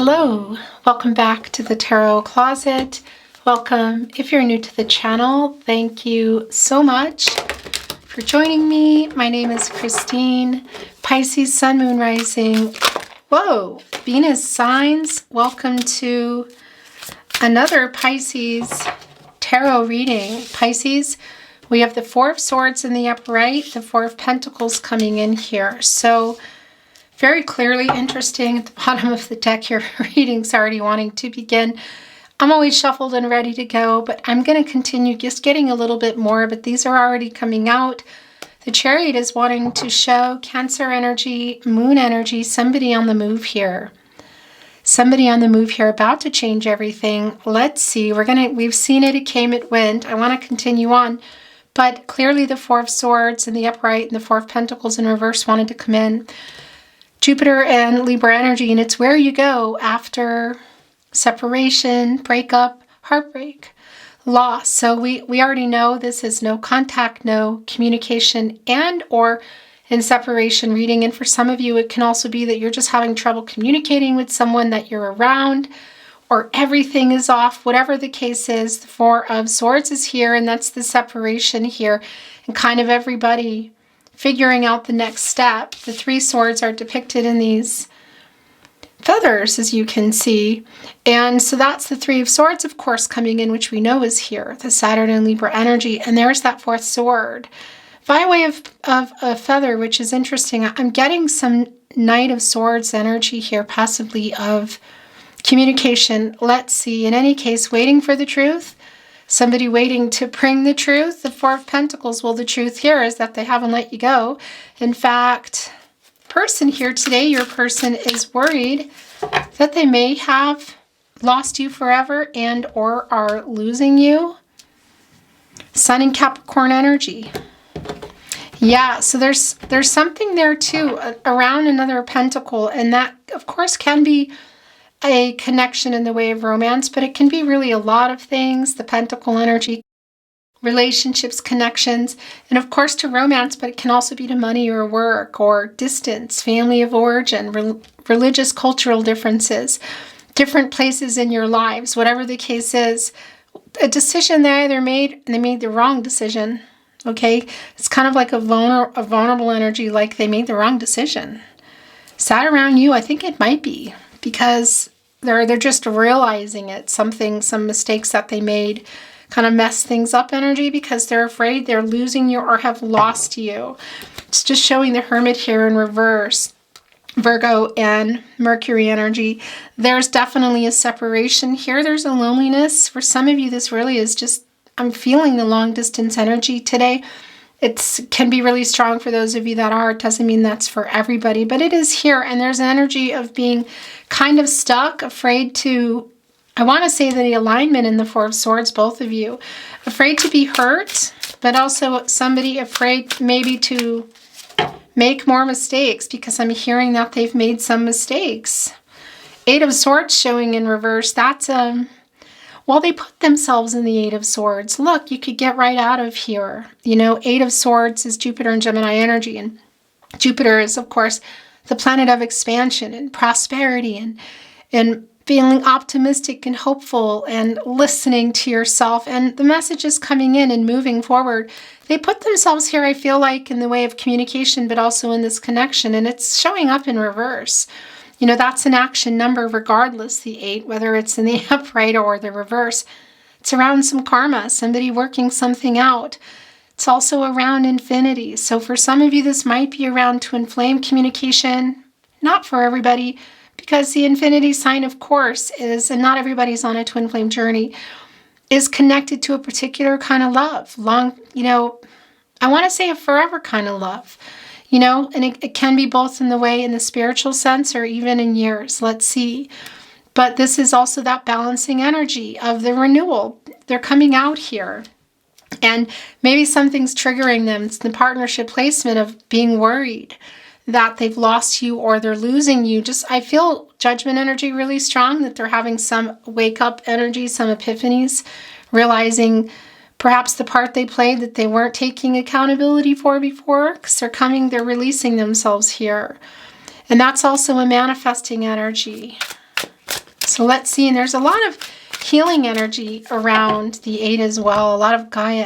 Hello, welcome back to the Tarot Closet. Welcome. If you're new to the channel, thank you so much for joining me. My name is Christine, Pisces, Sun, Moon, Rising. Whoa, Venus signs. Welcome to another Pisces tarot reading. Pisces, we have the Four of Swords in the upright, the Four of Pentacles coming in here. So very clearly interesting. At the bottom of the deck, your reading's already wanting to begin. I'm always shuffled and ready to go, but I'm going to continue just getting a little bit more, but these are already coming out. The Chariot is wanting to show Cancer energy, Moon energy, somebody on the move here. Somebody on the move here about to change everything. Let's see. We've seen it. It came, it went. I want to continue on. But clearly the Four of Swords in the upright and the Four of Pentacles in reverse wanted to come in. Jupiter and Libra energy, and it's where you go after separation, breakup, heartbreak, loss. So we already know this is no contact, no communication, and or in separation reading. And for some of you, it can also be that you're just having trouble communicating with someone that you're around, or everything is off. Whatever the case is, the Four of Swords is here, and that's the separation here, and kind of everybody figuring out the next step. The Three Swords are depicted in these feathers, as you can see. And so that's the Three of Swords, of course, coming in, which we know is here, the Saturn and Libra energy. And there's that fourth sword. By way of a feather, which is interesting, I'm getting some Knight of Swords energy here, possibly of communication. Let's see. In any case, waiting for the truth. Somebody waiting to bring the truth. The Four of Pentacles, well, the truth here is that they haven't let you go. In fact, person here today, your person is worried that they may have lost you forever and or are losing you. Sun and Capricorn energy. Yeah, so there's something there too around another pentacle, and that, of course, can be a connection in the way of romance, but it can be really a lot of things. The pentacle energy, relationships, connections, and of course to romance, but it can also be to money or work or distance, family of origin, religious, cultural differences, different places in your lives. Whatever the case is, a decision they either made, and they made the wrong decision. Okay, it's kind of like a vulnerable energy, like they made the wrong decision. Sat around you, I think it might be, because they're just realizing it. Some mistakes that they made kind of mess things up energy, because they're afraid they're losing you or have lost you. It's just showing the Hermit here in reverse. Virgo and Mercury energy. There's definitely a separation here. There's a loneliness. For some of you, this really is just, I'm feeling the long distance energy today. It can be really strong for those of you that are. It doesn't mean that's for everybody, but it is here. And there's an energy of being kind of stuck, afraid to, I want to say the alignment in the Four of Swords, both of you, afraid to be hurt, but also somebody afraid maybe to make more mistakes, because I'm hearing that they've made some mistakes. Eight of Swords showing in reverse. That's well, they put themselves in the Eight of Swords. Look, you could get right out of here. You know, Eight of Swords is Jupiter and Gemini energy. And Jupiter is, of course, the planet of expansion and prosperity and feeling optimistic and hopeful and listening to yourself. And the message is coming in and moving forward. They put themselves here, I feel like, in the way of communication, but also in this connection. And it's showing up in reverse. You know, that's an action number regardless, the 8, whether it's in the upright or the reverse. It's around some karma, somebody working something out. It's also around infinity. So for some of you, this might be around twin flame communication. Not for everybody, because the infinity sign, of course, is, and not everybody's on a twin flame journey, is connected to a particular kind of love. Long, you know, I want to say a forever kind of love. You know, and it can be both in the way, in the spiritual sense, or even in years. Let's see. But this is also that balancing energy of the renewal. They're coming out here. And maybe something's triggering them. It's the partnership placement of being worried that they've lost you or they're losing you. Just, I feel judgment energy really strong, that they're having some wake up energy, some epiphanies, realizing perhaps the part they played that they weren't taking accountability for before, because they're releasing themselves here. And that's also a manifesting energy. So let's see, and there's a lot of healing energy around the 8 as well, a lot of Gaia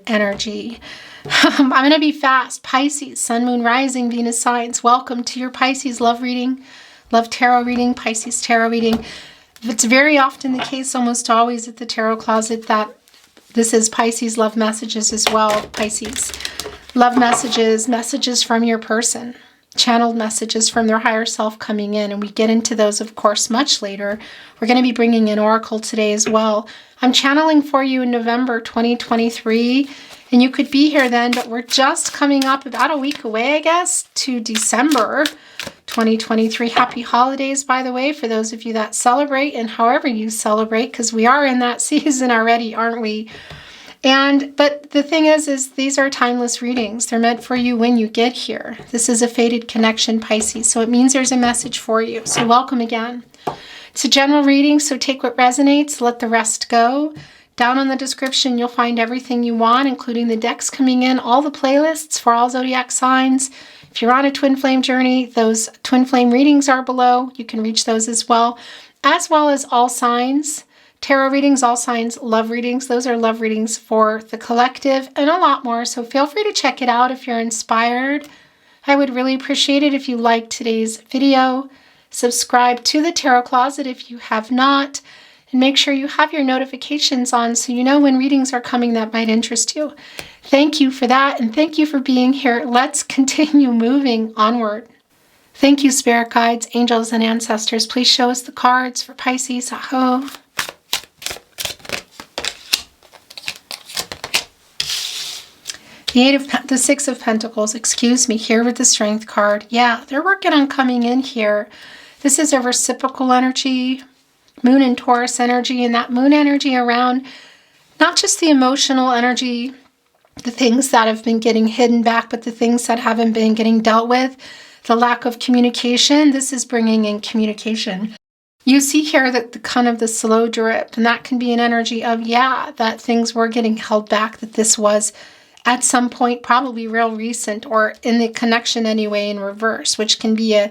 energy. I'm going to be fast. Pisces, Sun, Moon, Rising, Venus signs. Welcome to your Pisces love reading, love tarot reading, Pisces tarot reading. It's very often the case, almost always at the tarot closet, that this is Pisces love messages as well. Pisces love messages, messages from your person, channeled messages from their higher self coming in. And we get into those, of course, much later. We're going to be bringing in Oracle today as well. I'm channeling for you in November 2023. And you could be here then, but we're just coming up about a week away, I guess, to December 2023. Happy holidays, by the way, for those of you that celebrate and however you celebrate, because we are in that season already, aren't we? But the thing is these are timeless readings. They're meant for you when you get here. This is a fated connection, Pisces, so it means there's a message for you. So welcome again. It's a general reading, so take what resonates, let the rest go. Down in the description, you'll find everything you want, including the decks coming in, all the playlists for all zodiac signs. If you're on a twin flame journey, those twin flame readings are below. You can reach those as well as all signs. Tarot readings, all signs, love readings. Those are love readings for the collective and a lot more. So feel free to check it out if you're inspired. I would really appreciate it if you liked today's video. Subscribe to the Tarot Closet if you have not. And make sure you have your notifications on so you know when readings are coming that might interest you. Thank you for that, and thank you for being here. Let's continue moving onward. Thank you, spirit guides, angels, and ancestors. Please show us the cards for Pisces. Aho. The 6 of Pentacles, excuse me, here with the Strength card. Yeah, they're working on coming in here. This is a reciprocal energy. Moon and Taurus energy, and that moon energy around not just the emotional energy, the things that have been getting hidden back, but the things that haven't been getting dealt with, the lack of communication. This is bringing in communication. You see here that the kind of the slow drip, and that can be an energy of, yeah, that things were getting held back, that this was at some point probably real recent or in the connection anyway in reverse, which can be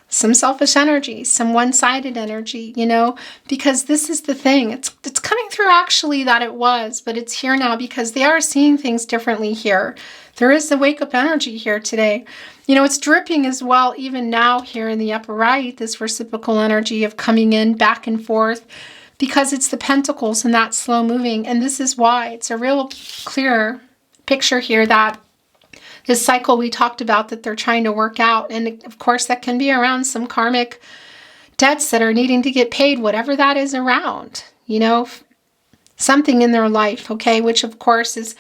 some selfish energy, some one-sided energy, you know, because this is the thing. It's coming through actually that it was, but it's here now because they are seeing things differently here. There is the wake-up energy here today. You know, it's dripping as well, even now here in the upper right, this reciprocal energy of coming in back and forth because it's the Pentacles and that slow moving. And this is why it's a real clear picture here that this cycle we talked about that they're trying to work out. And of course, that can be around some karmic debts that are needing to get paid, whatever that is around, you know, something in their life, okay, which of course is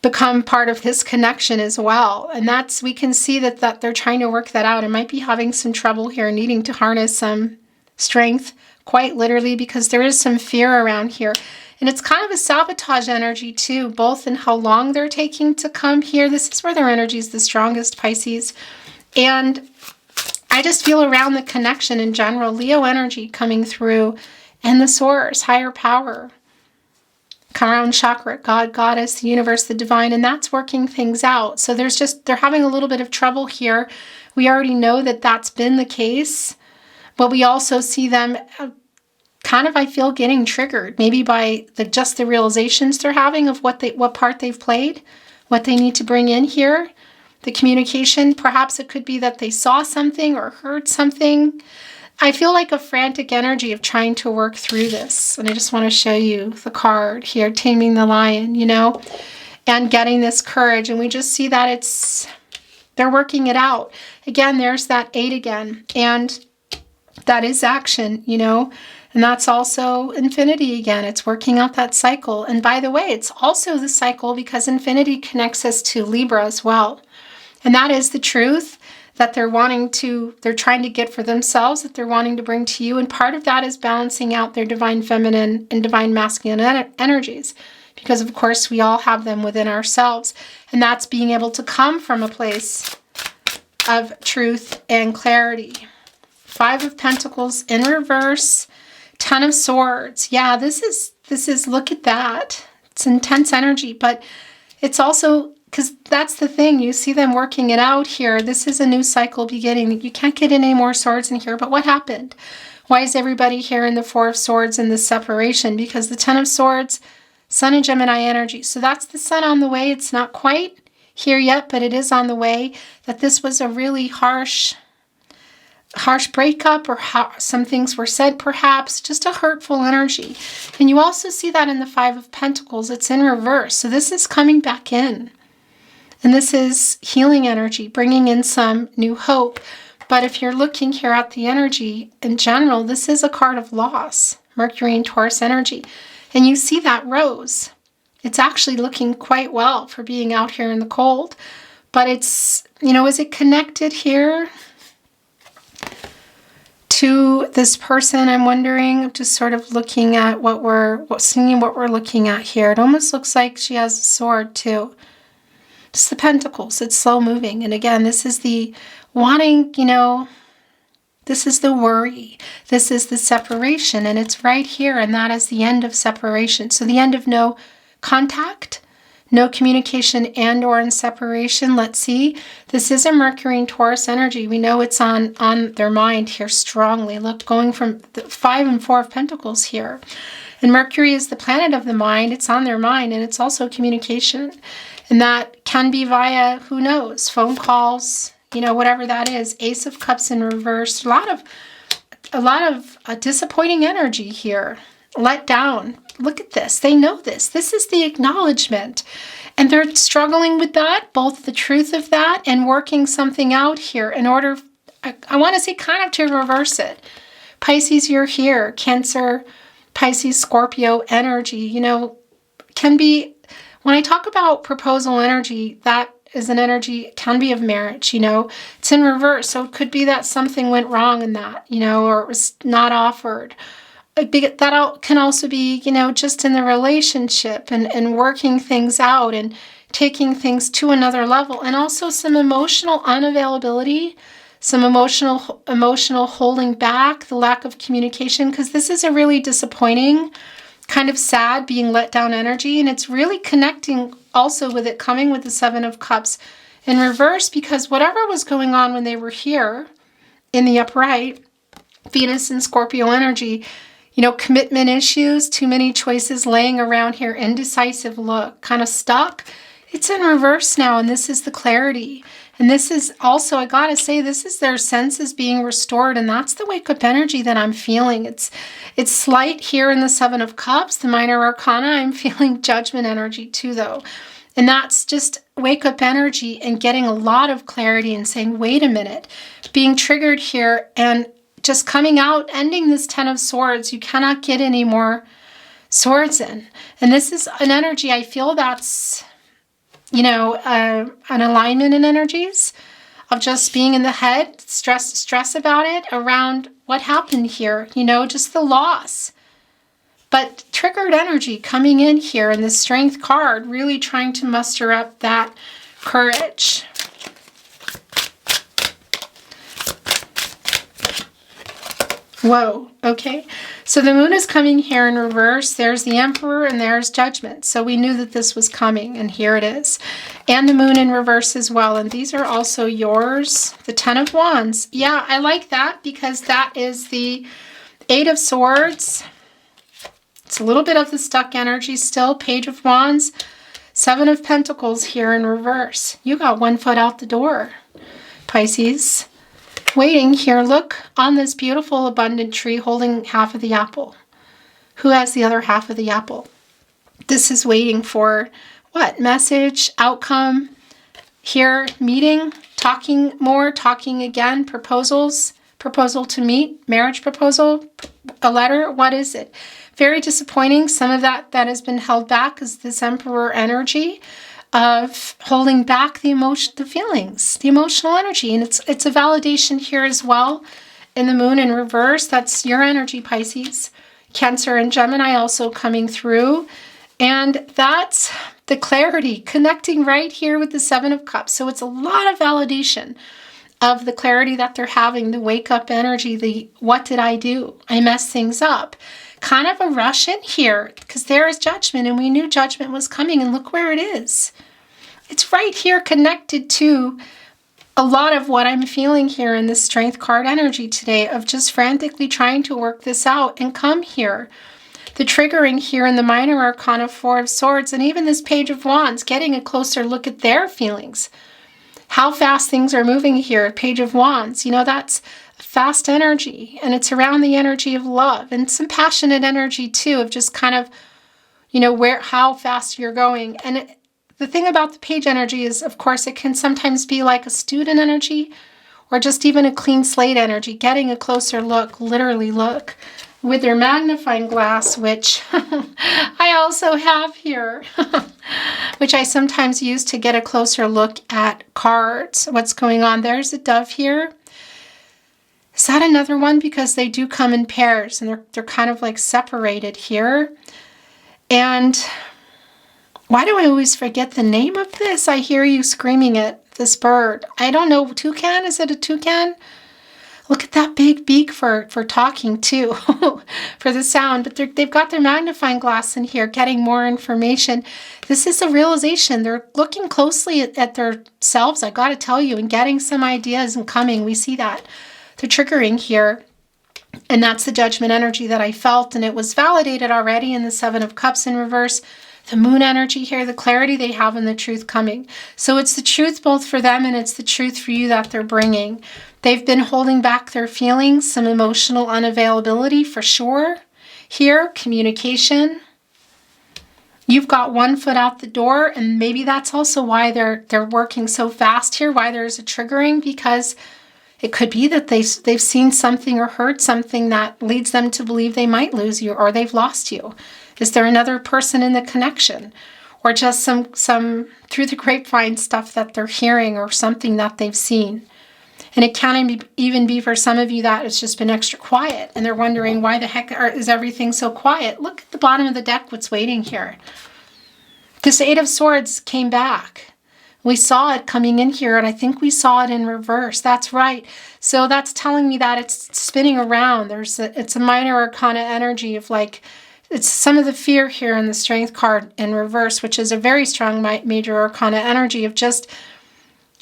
become part of this connection as well. And that's, we can see that they're trying to work that out and might be having some trouble here, needing to harness some strength, quite literally, because there is some fear around here. And it's kind of a sabotage energy too, both in how long they're taking to come here. This is where their energy is the strongest, Pisces. And I just feel around the connection in general, Leo energy coming through, and the source, higher power, crown chakra, God, goddess, the universe, the divine, and that's working things out. So they're having a little bit of trouble here. We already know that that's been the case, but we also see them kind of, I feel, getting triggered maybe by just the realizations they're having of what part they've played, what they need to bring in here, the communication. Perhaps it could be that they saw something or heard something. I feel like a frantic energy of trying to work through this. And I just want to show you the card here, Taming the Lion, you know, and getting this courage. And we just see that they're working it out. Again, there's that 8 again. And that is action, you know. And that's also infinity again. It's working out that cycle. And by the way, it's also the cycle because infinity connects us to Libra as well. And that is the truth that they're trying to get for themselves, that they're wanting to bring to you. And part of that is balancing out their divine feminine and divine masculine energies. Because of course we all have them within ourselves. And that's being able to come from a place of truth and clarity. 5 of Pentacles in reverse. 10 of Swords. Yeah, this is, look at that. It's intense energy, but it's also, because that's the thing, you see them working it out here. This is a new cycle beginning. You can't get any more swords in here, but what happened? Why is everybody here in the Four of Swords in the separation? Because the Ten of Swords, Sun and Gemini energy. So that's the Sun on the way. It's not quite here yet, but it is on the way. That this was a really harsh breakup, or how some things were said, perhaps just a hurtful energy. And you also see that in the Five of Pentacles. It's in reverse. So this is coming back in. And this is healing energy, bringing in some new hope. But if you're looking here at the energy in general, this is a card of loss, Mercury and Taurus energy. And you see that rose. It's actually looking quite well for being out here in the cold. But it's, you know, is it connected here to this person? I'm wondering. I'm just sort of looking at seeing what we're looking at here. It almost looks like she has a sword too. It's the Pentacles. It's slow moving. And again, this is the wanting, you know, this is the worry. This is the separation. And it's right here. And that is the end of separation. So the end of no contact, no communication, and or in separation. Let's see. This is a Mercury and Taurus energy. We know it's on their mind here strongly. Look, going from the 5 and 4 of Pentacles here. And Mercury is the planet of the mind. It's on their mind. And it's also communication. And that can be via, who knows, phone calls, you know, whatever that is. Ace of Cups in reverse. A lot of disappointing energy here. Let down. Look at this. They know this. This is the acknowledgement. And they're struggling with that, both the truth of that and working something out here in order, I want to say, kind of to reverse it. Pisces, you're here. Cancer, Pisces, Scorpio energy, you know, can be, when I talk about proposal energy, that is an energy, can be of marriage, you know. It's in reverse. So it could be that something went wrong in that, you know, or it was not offered. That can also be, you know, just in the relationship and working things out and taking things to another level. And also some emotional unavailability, some emotional holding back, the lack of communication, because this is a really disappointing, kind of sad, being let down energy. And it's really connecting also with it coming with the Seven of Cups in reverse, because whatever was going on when they were here in the upright, Venus and Scorpio energy, you know, commitment issues, too many choices laying around here, indecisive look, kind of stuck. It's in reverse now, and this is the clarity. And this is also, I gotta say, this is their senses being restored, and that's the wake-up energy that I'm feeling. It's slight here in the Seven of Cups, the minor arcana. I'm feeling judgment energy too, though. And that's just wake-up energy and getting a lot of clarity and saying, wait a minute, being triggered here and just coming out, ending this Ten of Swords. You cannot get any more swords in. And this is an energy, I feel that's, you know, an alignment in energies of just being in the head, stress about it, around what happened here, you know, just the loss. But triggered energy coming in here, and the Strength card really trying to muster up that courage. Whoa, okay. So the moon is coming here in reverse. There's the Emperor and there's Judgment. So we knew that this was coming, and here it is. And the moon in reverse as well. And these are also yours. The Ten of Wands. Yeah, I like that because that is the Eight of Swords. It's a little bit of the stuck energy still. Page of Wands. Seven of Pentacles here in reverse. You got one foot out the door, Pisces. Waiting here, look on this beautiful abundant tree holding half of the apple. Who has the other half of the apple? This is waiting for what? Message, outcome, here, meeting, talking more, talking again, proposals, proposal to meet, marriage proposal, a letter. What is it? Very disappointing. Some of that has been held back is this Emperor energy of holding back the emotion, the feelings, the emotional energy. And it's a validation here as well. In the moon in reverse, that's your energy, Pisces. Cancer and Gemini also coming through. And that's the clarity, connecting right here with the Seven of Cups. So it's a lot of validation of the clarity that they're having, the wake-up energy, the what did I do? I messed things up. Kind of a rush in here because there is Judgment, and we knew Judgment was coming, and look where it is. It's right here connected to a lot of what I'm feeling here in this Strength card energy today of just frantically trying to work this out and come here. The triggering here in the Minor Arcana, Four of Swords, and even this Page of Wands, getting a closer look at their feelings. How fast things are moving here. Page of Wands, you know, that's fast energy, and it's around the energy of love and some passionate energy too, of just kind of, you know, how fast you're going. And the thing about the page energy is, of course, it can sometimes be like a student energy or just even a clean slate energy, getting a closer look, literally look, with their magnifying glass, which I also have here, which I sometimes use to get a closer look at cards, what's going on. There's a dove here. Is that another one? Because they do come in pairs, and they're kind of like separated here. And why do I always forget the name of this? I hear you screaming at this bird. I don't know. Toucan? Is it a toucan? Look at that big beak for talking too, for the sound. But they've got their magnifying glass in here, getting more information. This is a realization. They're looking closely at themselves, I got to tell you, and getting some ideas and coming. We see that. They're triggering here. And that's the Judgment energy that I felt. And it was validated already in the Seven of Cups in reverse. The Moon energy here, the clarity they have and the truth coming. So it's the truth both for them and it's the truth for you that they're bringing. They've been holding back their feelings, some emotional unavailability for sure. Here, communication. You've got one foot out the door, and maybe that's also why they're working so fast here, why there's a triggering, because it could be that they've seen something or heard something that leads them to believe they might lose you or they've lost you. Is there another person in the connection? Or just some through the grapevine stuff that they're hearing or something that they've seen? And it can even be for some of you that it's just been extra quiet and they're wondering why the heck is everything so quiet? Look at the bottom of the deck, what's waiting here. This Eight of Swords came back. We saw it coming in here, and I think we saw it in reverse. That's right. So that's telling me that it's spinning around. It's a Minor Arcana energy of like, it's some of the fear here in the Strength card in reverse, which is a very strong Major Arcana energy of just,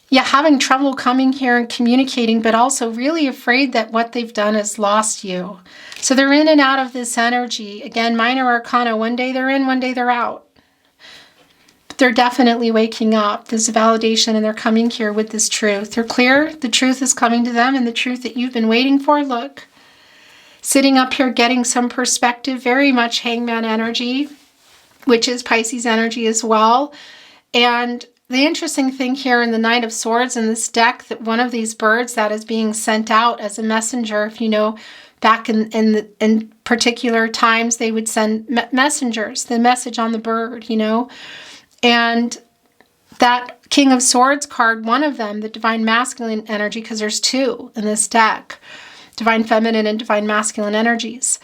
having trouble coming here and communicating, but also really afraid that what they've done has lost you. So they're in and out of this energy. Again, Minor Arcana, one day they're in, one day they're out. But they're definitely waking up. There's a validation, and they're coming here with this truth. They're clear. The truth is coming to them, and the truth that you've been waiting for. Look. Sitting up here getting some perspective, very much Hangman energy, which is Pisces energy as well. And the interesting thing here in the Knight of Swords in this deck, that one of these birds that is being sent out as a messenger, if you know, back in particular times, they would send messengers, the message on the bird, you know. And that King of Swords card, one of them, the Divine Masculine energy, because there's two in this deck, Divine Feminine and Divine Masculine energies,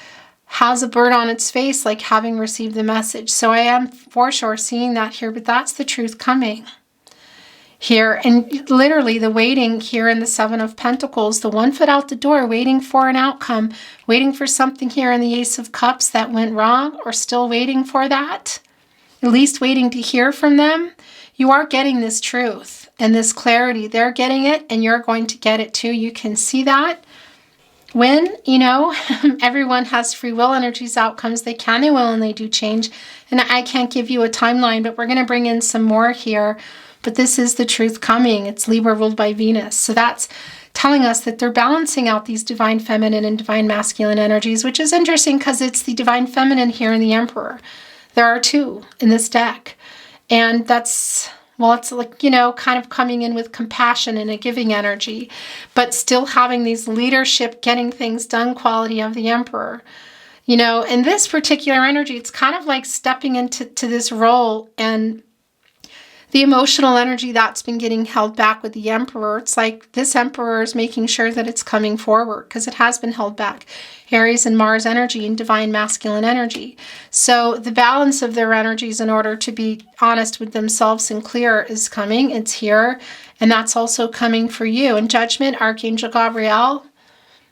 has a bird on its face, like having received the message. So I am for sure seeing that here, but that's the truth coming here. And literally the waiting here in the Seven of Pentacles, the one foot out the door, waiting for an outcome, waiting for something here in the Ace of Cups that went wrong, or still waiting for that, at least waiting to hear from them. You are getting this truth and this clarity. They're getting it, and you're going to get it too. You can see that. When, you know, everyone has free will energies, outcomes, they can, they will, and they do change. And I can't give you a timeline, but we're going to bring in some more here. But this is the truth coming. It's Libra ruled by Venus. So that's telling us that they're balancing out these Divine Feminine and Divine Masculine energies, which is interesting because it's the Divine Feminine here in the Emperor. There are two in this deck. And that's, well, it's like, you know, kind of coming in with compassion and a giving energy, but still having these leadership, getting things done quality of the Emperor. You know, in this particular energy, it's kind of like stepping into this role, and the emotional energy that's been getting held back with the Emperor. It's like this Emperor is making sure that it's coming forward because it has been held back. Aries and Mars energy and Divine Masculine energy. So the balance of their energies, in order to be honest with themselves and clear, is coming. It's here. And that's also coming for you. In Judgment, Archangel Gabriel,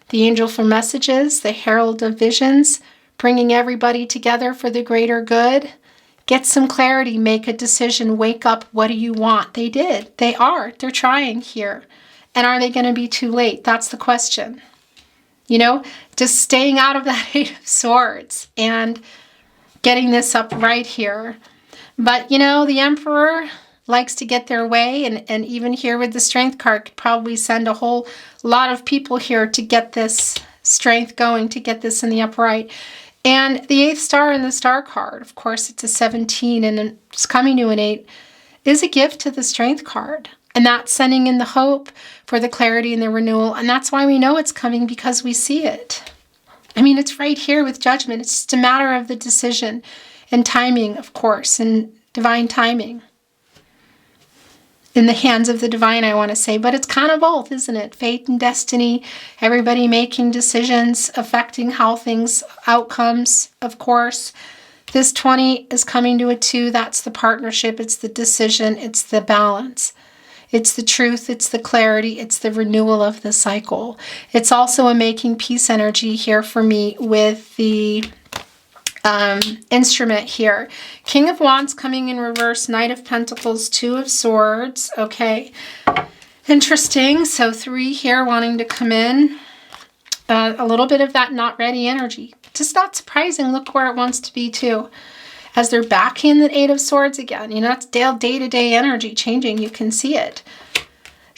the angel for messages, the herald of visions, bringing everybody together for the greater good. Get some clarity, make a decision, wake up. What do you want? They did. They are. They're trying here. And are they going to be too late? That's the question. You know, just staying out of that Eight of Swords and getting this up right here. But, you know, the Emperor likes to get their way. And even here with the Strength card, could probably send a whole lot of people here to get this strength going, to get this in the upright. And the 8th star in the Star card, of course, it's a 17 and it's coming to an 8, is a gift to the Strength card. And that's sending in the hope for the clarity and the renewal. And that's why we know it's coming, because we see it. I mean, it's right here with Judgment. It's just a matter of the decision and timing, of course, and divine timing. In the hands of the divine, I want to say. But it's kind of both, isn't it? Fate and destiny. Everybody making decisions affecting how things, outcomes, of course. This 20 is coming to a 2. That's the partnership. It's the decision. It's the balance. It's the truth, it's the clarity, it's the renewal of the cycle. It's also a making peace energy here for me with the instrument here. King of Wands coming in reverse, Knight of Pentacles, 2 of Swords. Okay, interesting. So 3 here wanting to come in. A little bit of that not ready energy. Just not surprising. Look where it wants to be too. As they're back in the 8 of Swords again. You know, it's day-to-day energy changing. You can see it.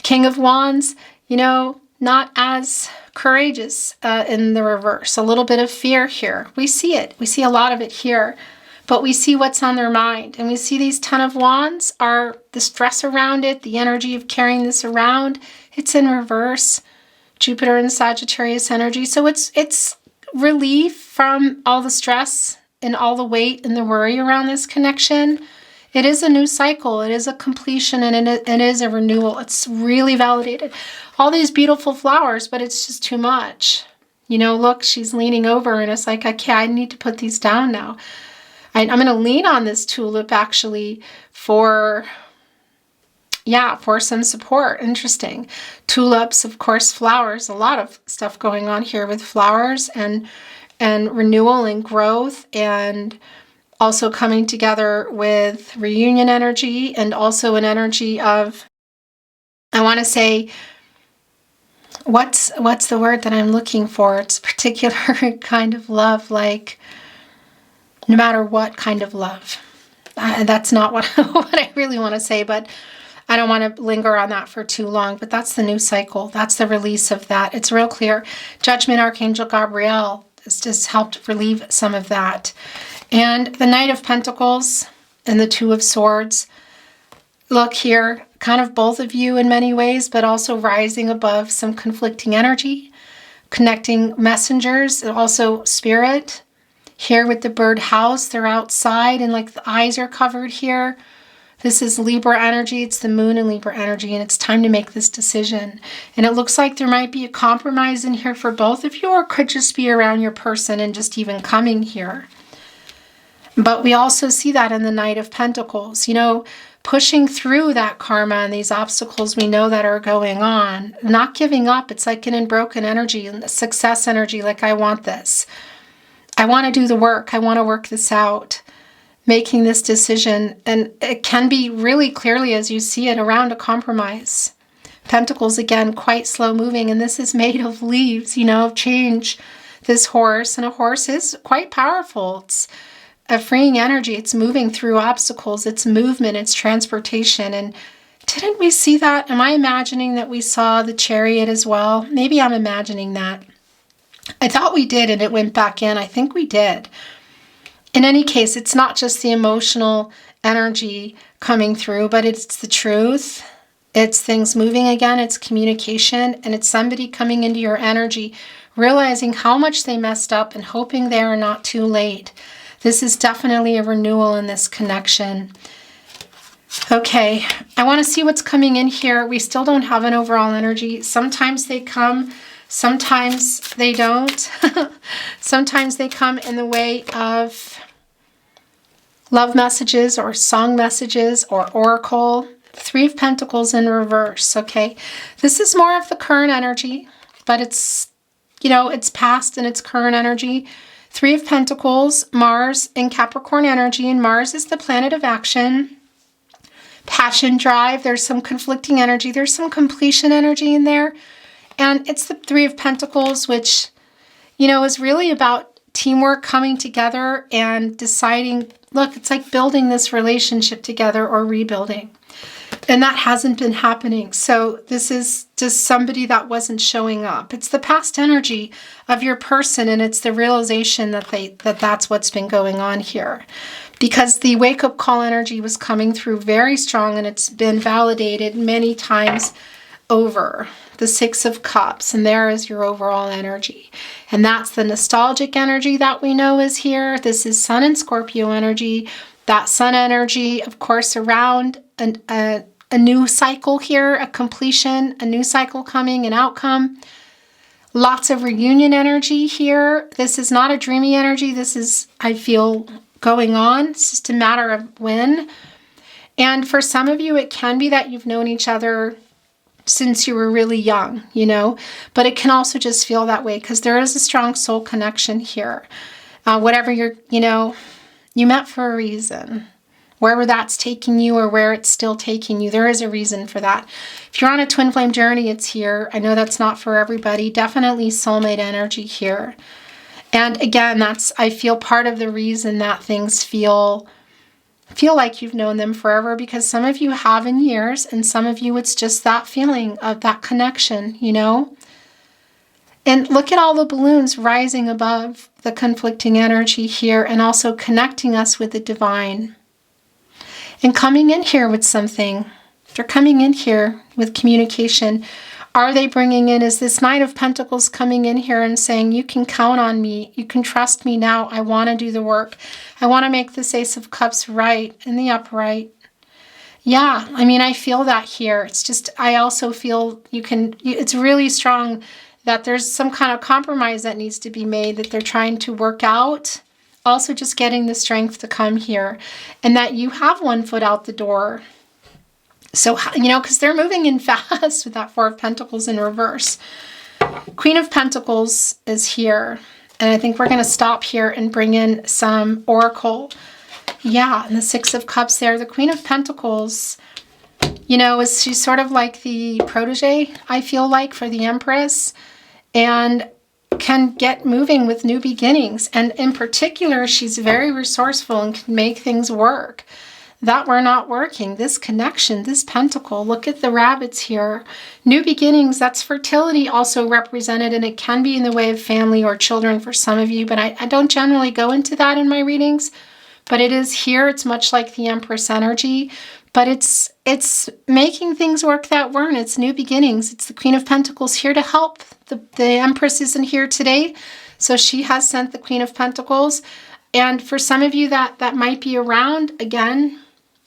King of Wands, you know, not as courageous in the reverse. A little bit of fear here. We see it. We see a lot of it here. But we see what's on their mind. And we see these 10 of Wands are the stress around it, the energy of carrying this around. It's in reverse. Jupiter and Sagittarius energy. So it's relief from all the stress and all the weight and the worry around this connection. It is a new cycle. It is a completion, and it is a renewal. It's really validated. All these beautiful flowers, but it's just too much. You know, look, she's leaning over and it's like, okay, I need to put these down now. I'm going to lean on this tulip actually for some support. Interesting. Tulips, of course, flowers, a lot of stuff going on here with flowers and renewal and growth, and also coming together with reunion energy, and also an energy of, I want to say, what's the word that I'm looking for? It's a particular kind of love, like no matter what kind of love. That's not what I really want to say, but I don't want to linger on that for too long. But that's the new cycle. That's the release of that. It's real clear. Judgment, Archangel Gabriel has just helped relieve some of that. And the Knight of Pentacles and the 2 of Swords. Look here, kind of both of you in many ways, but also rising above some conflicting energy, connecting messengers, and also spirit. Here with the bird house, they're outside and like the eyes are covered here. This is Libra energy. It's the moon in Libra energy, and it's time to make this decision. And it looks like there might be a compromise in here for both of you, or it could just be around your person and just even coming here. But we also see that in the Knight of Pentacles, you know, pushing through that karma and these obstacles we know that are going on, not giving up. It's like an unbroken energy and success energy, like I want this. I want to do the work. I want to work this out. Making this decision, and it can be really clearly as you see it around a compromise. Pentacles, again, quite slow moving, and this is made of leaves, you know, of change. This horse, and a horse is quite powerful. It's a freeing energy. It's moving through obstacles. It's movement. It's transportation. And didn't we see that? Am I imagining that we saw the chariot as well? Maybe I'm imagining that. I thought we did, and it went back in. I think we did. In any case, it's not just the emotional energy coming through, but it's the truth. It's things moving again. It's communication, and it's somebody coming into your energy, realizing how much they messed up and hoping they are not too late. This is definitely a renewal in this connection. Okay, I want to see what's coming in here. We still don't have an overall energy. Sometimes they come, sometimes they don't. Sometimes they come in the way of love messages or song messages or oracle. 3 of Pentacles in reverse, okay? This is more of the current energy, but it's, you know, it's past and it's current energy. 3 of Pentacles, Mars in Capricorn energy, and Mars is the planet of action. passion, drive. There's some conflicting energy. There's some completion energy in there. And it's the Three of Pentacles, which, you know, is really about teamwork, coming together and deciding, look, it's like building this relationship together or rebuilding. And that hasn't been happening. So this is just somebody that wasn't showing up. It's the past energy of your person, and it's the realization that that's what's been going on here. Because the wake-up call energy was coming through very strong, and it's been validated many times over. The Six of Cups, and there is your overall energy. And that's the nostalgic energy that we know is here. This is Sun and Scorpio energy. That Sun energy, of course, around a new cycle here, a completion, a new cycle coming, an outcome. Lots of reunion energy here. This is not a dreamy energy. This is, I feel, going on. It's just a matter of when. And for some of you, it can be that you've known each other since you were really young, you know, but it can also just feel that way because there is a strong soul connection here. Whatever you met for a reason. Wherever that's taking you or where it's still taking you, there is a reason for that. If you're on a twin flame journey, it's here. I know that's not for everybody. Definitely soulmate energy here. And again, that's, I feel, part of the reason that things feel like you've known them forever, because some of you have in years, and some of you it's just that feeling of that connection, you know? And look at all the balloons rising above the conflicting energy here and also connecting us with the divine. And coming in here with something. They're coming in here with communication. Are they bringing in, is this Knight of Pentacles coming in here and saying, you can count on me. You can trust me now. I want to do the work. I want to make this Ace of Cups right in the upright. Yeah, I mean, I feel that here. It's just, I also feel it's really strong that there's some kind of compromise that needs to be made that they're trying to work out. Also just getting the strength to come here, and that you have one foot out the door. So, you know, because they're moving in fast with that Four of Pentacles in reverse. Queen of Pentacles is here. And I think we're going to stop here and bring in some Oracle. Yeah, and the Six of Cups there. The Queen of Pentacles, you know, she's sort of like the protege, I feel like, for the Empress. And can get moving with new beginnings. And in particular, she's very resourceful and can make things work that were not working. This connection, this pentacle, look at the rabbits here. New beginnings, that's fertility also represented, and it can be in the way of family or children for some of you, but I don't generally go into that in my readings. But it is here. It's much like the Empress energy, but it's making things work that weren't. It's new beginnings. It's the Queen of Pentacles here to help. The Empress isn't here today, so she has sent the Queen of Pentacles. And for some of you that might be around, again,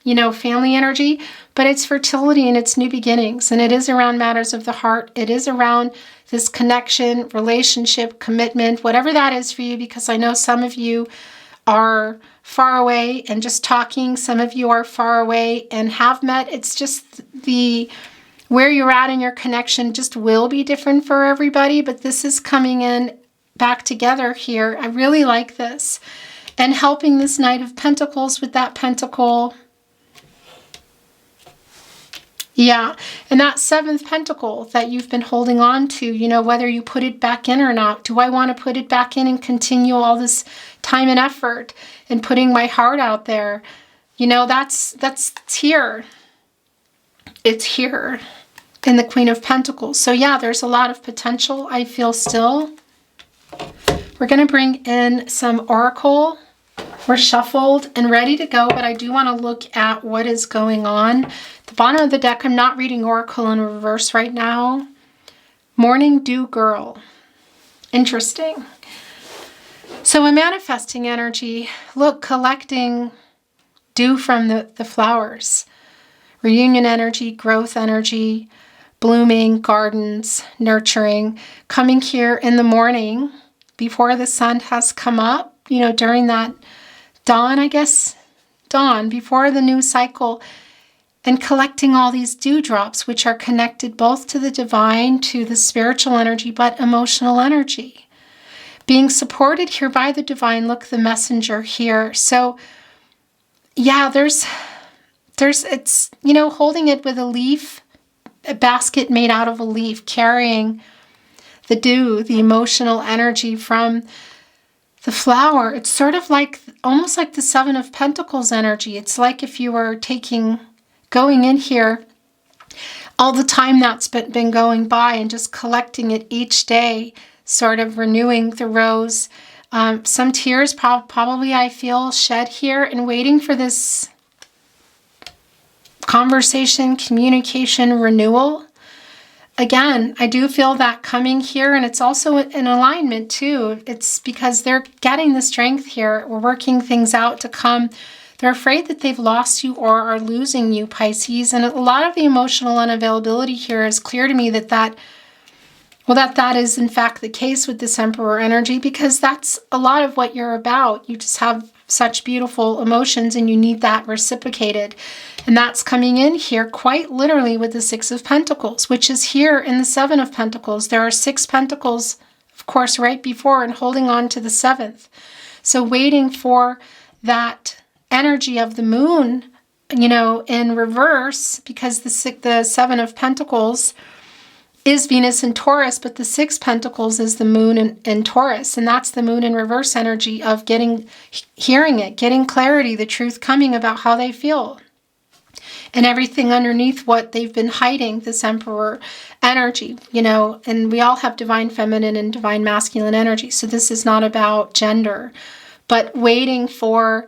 you know, family energy, but it's fertility and it's new beginnings. And it is around matters of the heart. It is around this connection, relationship, commitment, whatever that is for you, because I know some of you are far away and just talking. Some of you are far away and have met. It's just where you're at in your connection just will be different for everybody, but this is coming in back together here. I really like this. And helping this Knight of Pentacles with that pentacle. Yeah, and that Seventh Pentacle that you've been holding on to, you know, whether you put it back in or not. Do I want to put it back in and continue all this time and effort and putting my heart out there? You know, it's here. It's here in the Queen of Pentacles. So yeah, there's a lot of potential, I feel still. We're going to bring in some Oracle. We're shuffled and ready to go, but I do want to look at what is going on. The bottom of the deck, I'm not reading Oracle in reverse right now. Morning Dew Girl. Interesting. So a manifesting energy, look, collecting dew from the flowers. Reunion energy, growth energy, blooming, gardens, nurturing. Coming here in the morning before the sun has come up, you know, during that dawn, I guess, dawn, before the new cycle, and collecting all these dewdrops, which are connected both to the divine, to the spiritual energy, but emotional energy. Being supported here by the divine, look, the messenger here. So, yeah, there's it's, you know, holding it with a leaf, a basket made out of a leaf, carrying the dew, the emotional energy from the flower. It's sort of like, almost like the Seven of Pentacles energy. It's like if you were going in here, all the time that's been going by and just collecting it each day, sort of renewing the rose. Some tears probably I feel shed here, and waiting for this conversation, communication, renewal. Again, I do feel that coming here, and it's also in alignment too. It's because they're getting the strength here. We're working things out to come. They're afraid that they've lost you or are losing you, Pisces. And a lot of the emotional unavailability here is clear to me that is in fact the case with this Emperor energy, because that's a lot of what you're about. You just have such beautiful emotions and you need that reciprocated. And that's coming in here quite literally with the Six of Pentacles, which is here in the Seven of Pentacles. There are 6 pentacles, of course, right before, and holding on to the 7th. So waiting for that energy of the moon, you know, in reverse, because the 7 of Pentacles is Venus in Taurus, but the 6 Pentacles is the moon in Taurus. And that's the moon in reverse energy of hearing it, getting clarity, the truth coming about how they feel. And everything underneath what they've been hiding, this Emperor energy, you know, and we all have divine feminine and divine masculine energy. So this is not about gender, but waiting for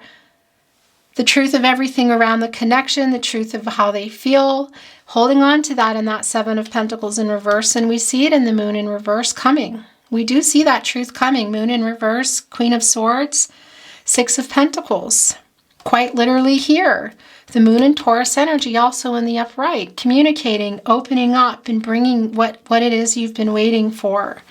the truth of everything around the connection, the truth of how they feel, holding on to that in that 7 of Pentacles in reverse. And we see it in the moon in reverse coming. We do see that truth coming. Moon in reverse, Queen of Swords, 6 of Pentacles. Quite literally here. The moon in Taurus energy also in the upright. Communicating, opening up, and bringing what it is you've been waiting for.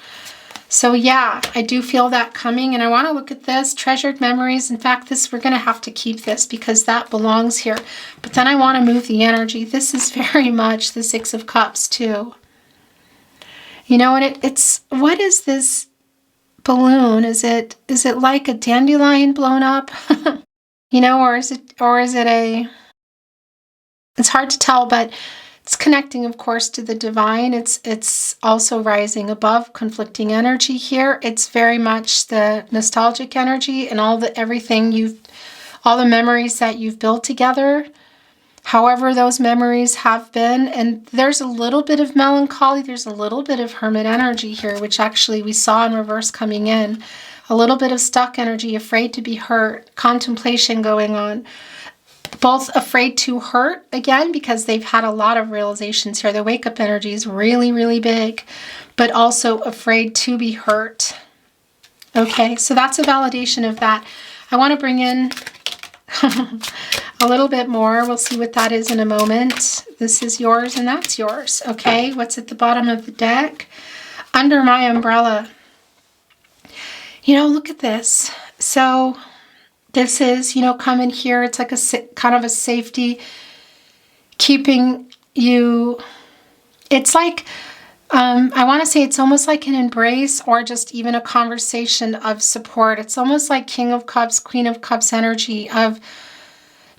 So yeah, I do feel that coming, and I want to look at this, treasured memories. In fact, we're going to have to keep this because that belongs here. But then I want to move the energy. This is very much the 6 of Cups too. You know, and it's what is this balloon? Is it like a dandelion blown up? You know, or is it it's hard to tell, but it's connecting, of course, to the divine. It's also rising above conflicting energy here. It's very much the nostalgic energy and all the memories that you've built together. However those memories have been, and there's a little bit of melancholy, there's a little bit of hermit energy here, which actually we saw in reverse coming in. A little bit of stuck energy, afraid to be hurt, contemplation going on. Both afraid to hurt, again, because they've had a lot of realizations here. The wake-up energy is really, really big, but also afraid to be hurt. Okay, so that's a validation of that. I want to bring in a little bit more. We'll see what that is in a moment. This is yours and that's yours. Okay, what's at the bottom of the deck? Under my umbrella. You know, look at this. So this is, you know, come in here. It's like kind of a safety, keeping you. It's like, I want to say it's almost like an embrace or just even a conversation of support. It's almost like King of Cups, Queen of Cups energy of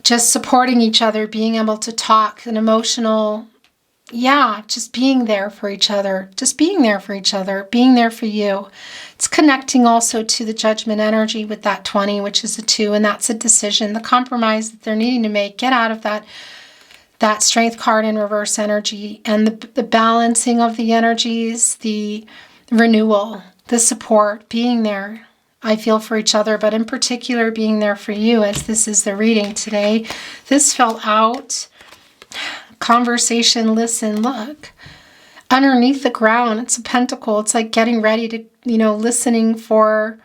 just supporting each other, being able to talk, an emotional, yeah, just being there for each other, just being there for each other, being there for you. It's connecting also to the Judgment energy with that 20, which is a 2, and that's a decision, the compromise that they're needing to make, get out of that Strength card in reverse energy, and the balancing of the energies, the renewal, the support, being there, I feel, for each other, but in particular being there for you, as this is the reading today. This fell out. Conversation, listen, look. Underneath the ground, it's a pentacle. It's like getting ready to, you know, listening for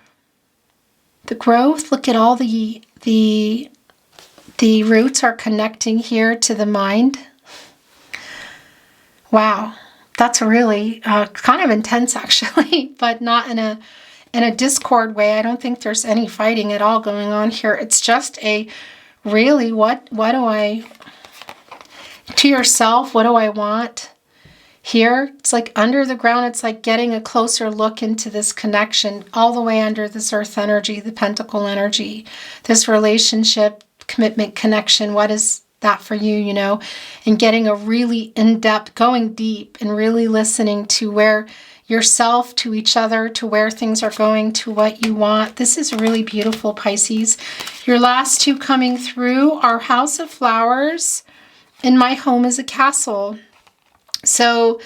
the growth. Look at all the roots are connecting here to the mind. Wow, that's really kind of intense, actually, but not in a discord way. I don't think there's any fighting at all going on here. It's just a really, what do I, to yourself, what do I want here? It's like under the ground. It's like getting a closer look into this connection all the way under this earth energy, the pentacle energy, this relationship, commitment, connection. What is that for you, you know, and getting a really in-depth, going deep and really listening to where yourself, to each other, to where things are going, to what you want. This is really beautiful, Pisces. Your last two coming through are House of Flowers and My Home is a Castle. So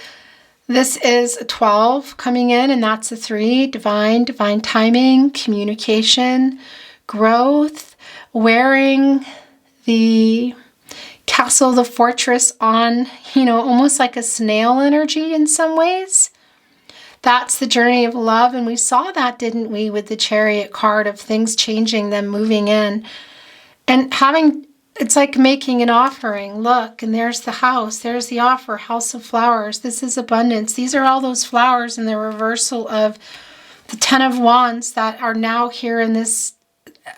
this is a 12 coming in, and that's a 3. Divine timing, communication, growth, wearing the castle, the fortress on, you know, almost like a snail energy in some ways. That's the journey of love, and we saw that, didn't we, with the Chariot card of things changing, them moving in. And having, it's like making an offering. Look, and there's the house, there's the offer, House of Flowers. This is abundance. These are all those flowers in the reversal of the 10 of Wands that are now here in this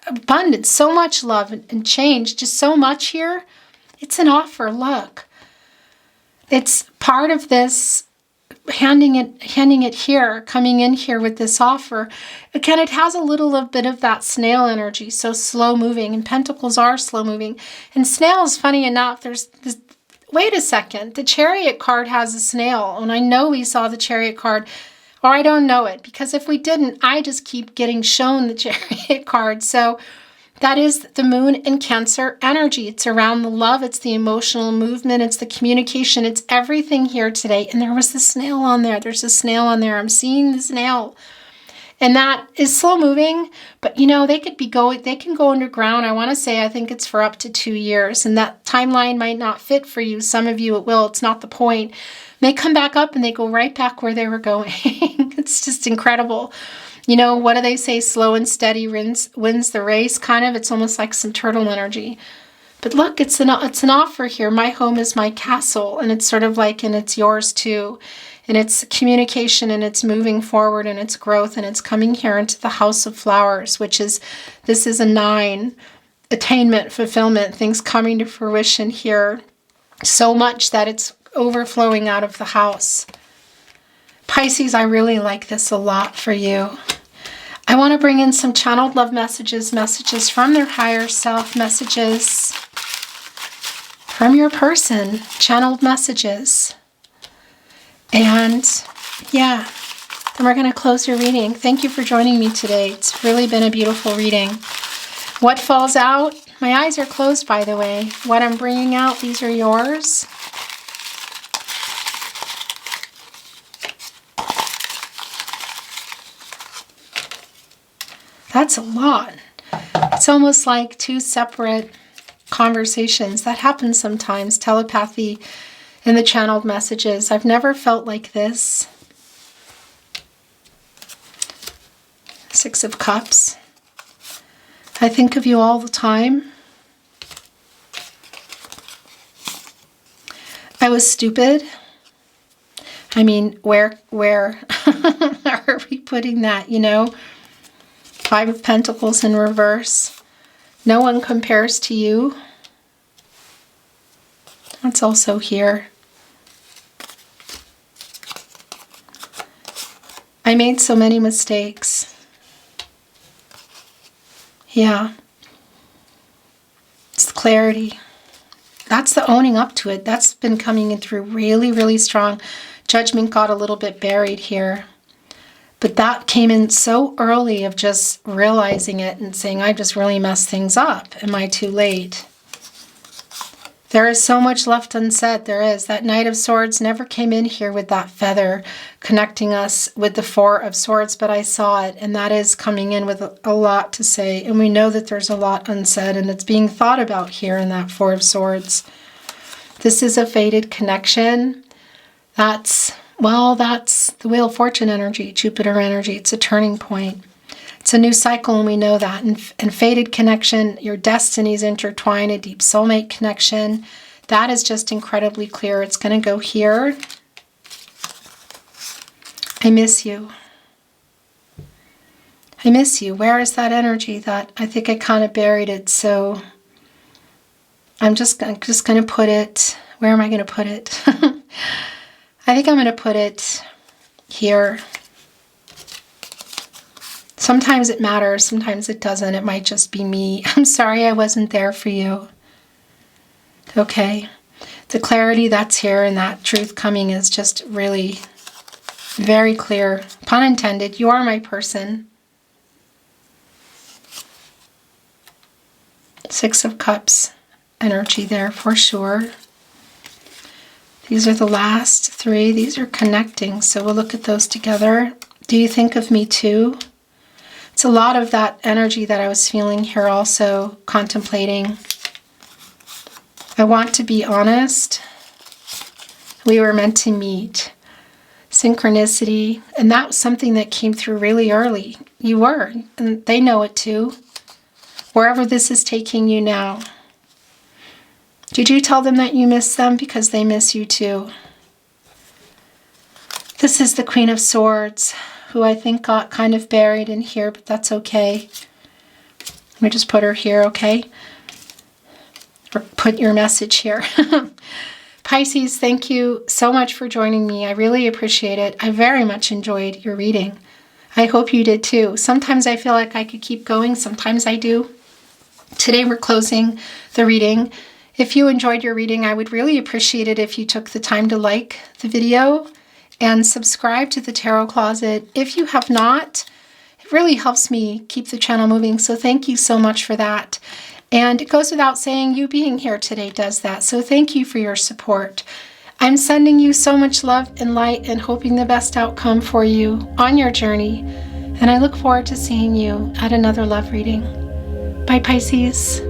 abundance. So much love and change, just so much here. It's an offer, look. It's part of this handing it here, coming in here with this offer. Again, it has a little bit of that snail energy, so slow moving, and Pentacles are slow moving. And snails, funny enough, there's this, wait a second, the Chariot card has a snail, and I know we saw the Chariot card, or I don't know it, because if we didn't, I just keep getting shown the Chariot card. So that is the Moon in Cancer energy. It's around the love. It's the emotional movement. It's the communication. It's everything here today. And there was the snail on there. There's a snail on there. I'm seeing the snail. And that is slow moving. But, you know, they can go underground. I want to say, I think it's for up to 2 years. And that timeline might not fit for you. Some of you it will. It's not the point. They come back up and they go right back where they were going. It's just incredible. You know, what do they say? Slow and steady wins the race, kind of. It's almost like some turtle energy. But look, it's an offer here. My home is my castle. And it's sort of like, and it's yours too. And it's communication, and it's moving forward, and it's growth, and it's coming here into the House of Flowers, which is, this is a 9. Attainment, fulfillment, things coming to fruition here. So much that it's overflowing out of the house. Pisces, I really like this a lot for you. I want to bring in some channeled love messages, messages from their higher self, messages from your person, channeled messages. And yeah, then we're going to close your reading. Thank you for joining me today. It's really been a beautiful reading. What falls out? My eyes are closed, by the way. What I'm bringing out, these are yours. That's a lot. It's almost like 2 separate conversations. That happens sometimes. Telepathy in the channeled messages. I've never felt like this. 6 of Cups. I think of you all the time. I was stupid. I mean, where are we putting that, you know? 5 of Pentacles in reverse. No one compares to you. That's also here. I made so many mistakes. Yeah. It's the clarity. That's the owning up to it. That's been coming in through really, really strong. Judgment got a little bit buried here. But that came in so early of just realizing it and saying, I just really messed things up. Am I too late? There is so much left unsaid. There is. That Knight of Swords never came in here with that feather connecting us with the 4 of Swords, but I saw it, and that is coming in with a lot to say. And we know that there's a lot unsaid, and it's being thought about here in that 4 of Swords. This is a fated connection. That's the Wheel of Fortune energy, Jupiter energy. It's a turning point. It's a new cycle, and we know that. And fated connection, your destinies intertwine, a deep soulmate connection. That is just incredibly clear. It's going to go here. I miss you. I miss you. Where is that energy? That I think I kind of buried it. So I'm just going to put it. Where am I going to put it? I think I'm going to put it here. Sometimes it matters, sometimes it doesn't. It might just be me. I'm sorry I wasn't there for you. Okay. The clarity that's here and that truth coming is just really very clear. Pun intended. You are my person. Six of Cups energy there for sure. These are the last three. These are connecting, so we'll look at those together. Do you think of me too? It's a lot of that energy that I was feeling here also, contemplating. I want to be honest. We were meant to meet. Synchronicity, and that was something that came through really early. You were, and they know it too. Wherever this is taking you now. Did you tell them that you miss them? Because they miss you too. This is the Queen of Swords, who I think got kind of buried in here, but that's okay. Let me just put her here, okay? Or put your message here. Pisces, thank you so much for joining me. I really appreciate it. I very much enjoyed your reading. I hope you did too. Sometimes I feel like I could keep going. Sometimes I do. Today we're closing the reading. If you enjoyed your reading, I would really appreciate it if you took the time to like the video and subscribe to the Tarot Closet. If you have not, it really helps me keep the channel moving. So thank you so much for that. And it goes without saying, you being here today does that. So thank you for your support. I'm sending you so much love and light and hoping the best outcome for you on your journey. And I look forward to seeing you at another love reading. Bye, Pisces.